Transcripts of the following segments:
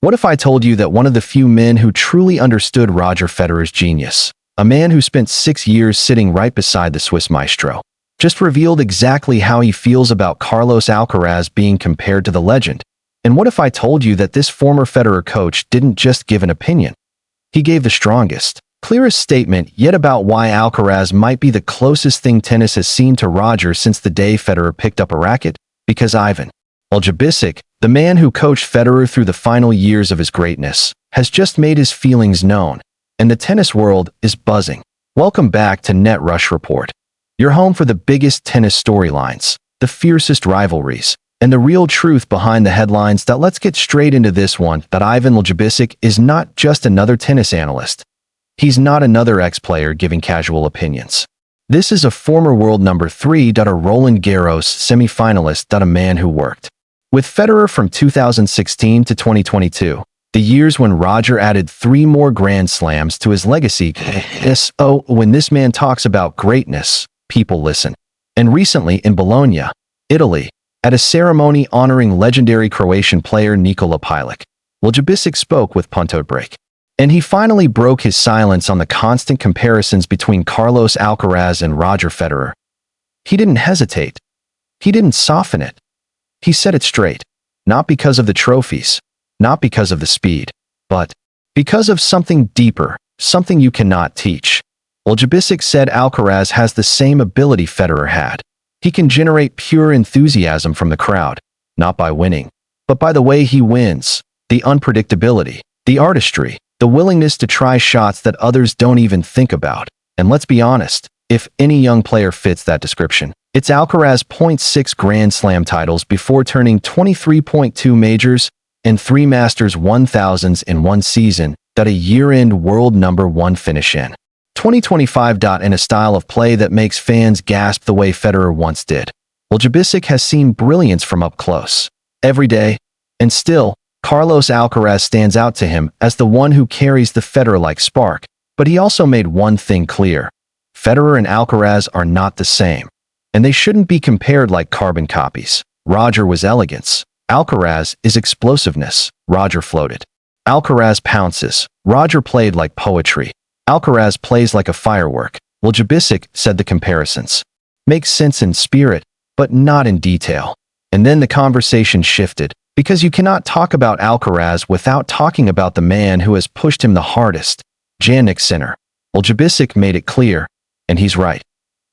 What if I told you that one of the few men who truly understood Roger Federer's genius, a man who spent 6 years sitting right beside the Swiss maestro, just revealed exactly how he feels about Carlos Alcaraz being compared to the legend? And what if I told you that this former Federer coach didn't just give an opinion? He gave the strongest, clearest statement yet about why Alcaraz might be the closest thing tennis has seen to Roger since the day Federer picked up a racket? Because Ivan Ljubicic, the man who coached Federer through the final years of his greatness, has just made his feelings known, and the tennis world is buzzing. Welcome back to Net Rush Report, your home for the biggest tennis storylines, the fiercest rivalries, and the real truth behind the headlines. Let's get straight into this one. That Ivan Ljubicic is not just another tennis analyst. He's not another ex-player giving casual opinions. This is a former world number 3, a Roland Garros semi-finalist, a man who worked with Federer from 2016 to 2022, the years when Roger added 3 more Grand Slams to his legacy. When this man talks about greatness, people listen. And recently in Bologna, Italy, at a ceremony honoring legendary Croatian player Nikola Pilic, Ljubicic spoke with Punto Break. And he finally broke his silence on the constant comparisons between Carlos Alcaraz and Roger Federer. He didn't hesitate. He didn't soften it. He said it straight, not because of the trophies, not because of the speed, but because of something deeper, something you cannot teach. Ljubicic said Alcaraz has the same ability Federer had. He can generate pure enthusiasm from the crowd, not by winning, but by the way he wins, the unpredictability, the artistry, the willingness to try shots that others don't even think about. And let's be honest, if any young player fits that description, it's Alcaraz. 6 Grand Slam titles before turning 23.2 majors and 3 Masters 1000s in one season, a year-end world number 1 finish in 2025. In a style of play that makes fans gasp the way Federer once did. Ljubicic has seen brilliance from up close, every day, and still, Carlos Alcaraz stands out to him as the one who carries the Federer-like spark. But he also made one thing clear: Federer and Alcaraz are not the same, and they shouldn't be compared like carbon copies. Roger was elegance. Alcaraz is explosiveness. Roger floated. Alcaraz pounces. Roger played like poetry. Alcaraz plays like a firework. Ljubicic said the comparisons make sense in spirit, but not in detail. And then the conversation shifted, because you cannot talk about Alcaraz without talking about the man who has pushed him the hardest, Jannik Sinner. Ljubicic made it clear, and he's right.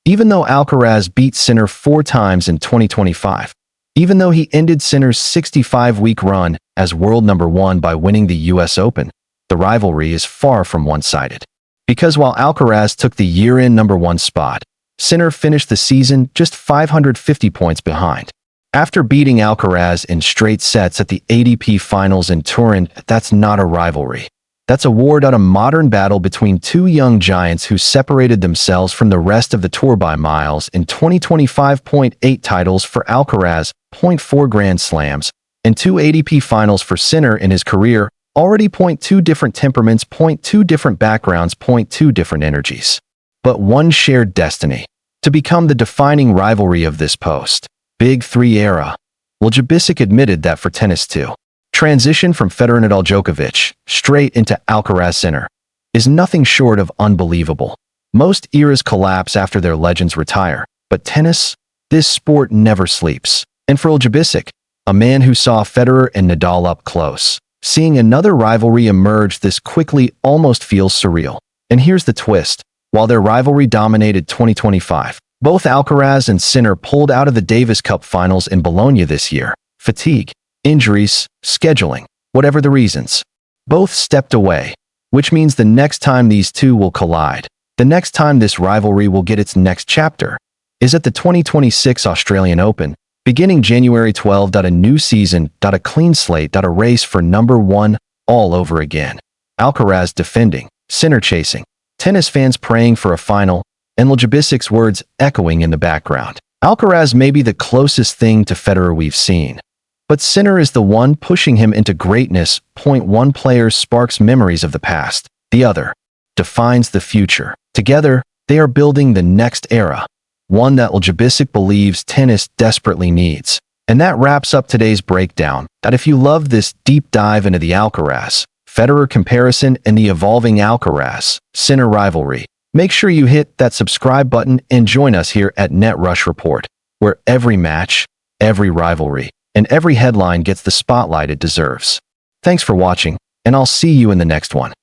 Even though Alcaraz beat Sinner 4 times in 2025, even though he ended Sinner's 65-week run as world number 1 by winning the US Open, the rivalry is far from one-sided. Because while Alcaraz took the year-end number 1 spot, Sinner finished the season just 550 points behind. After beating Alcaraz in straight sets at the ATP Finals in Turin, that's not a rivalry. That's a war. A modern battle between 2 young giants who separated themselves from the rest of the tour by miles. In 2025, 8 titles for Alcaraz, 4 Grand Slams, and 2 ATP Finals for Sinner in his career. Already 2 different temperaments, 2 different backgrounds, 2 different energies. But one shared destiny: to become the defining rivalry of this post-Big 3 era. Ljubicic admitted that for tennis too, transition from Federer Nadal Djokovic straight into Alcaraz Sinner is nothing short of unbelievable. Most eras collapse after their legends retire, but tennis, this sport never sleeps. And for Ljubicic, a man who saw Federer and Nadal up close, seeing another rivalry emerge this quickly almost feels surreal. And here's the twist: while their rivalry dominated 2025, both Alcaraz and Sinner pulled out of the Davis Cup finals in Bologna this year. Fatigue, injuries, scheduling, whatever the reasons. Both stepped away, which means the next time these two will collide, the next time this rivalry will get its next chapter, is at the 2026 Australian Open, beginning January 12. A new season, a clean slate, a race for number 1 all over again. Alcaraz defending, Sinner chasing, tennis fans praying for a final, and Ljubicic's words echoing in the background. Alcaraz may be the closest thing to Federer we've seen, but Sinner is the one pushing him into greatness. One player sparks memories of the past, the other defines the future. Together, they are building the next era, one that Ljubicic believes tennis desperately needs. And that wraps up today's breakdown. That if you love this deep dive into the Alcaraz Federer comparison and the evolving Alcaraz Sinner rivalry, make sure you hit that subscribe button and join us here at Net Rush Report, where every match, every rivalry, and every headline gets the spotlight it deserves. Thanks for watching, and I'll see you in the next one.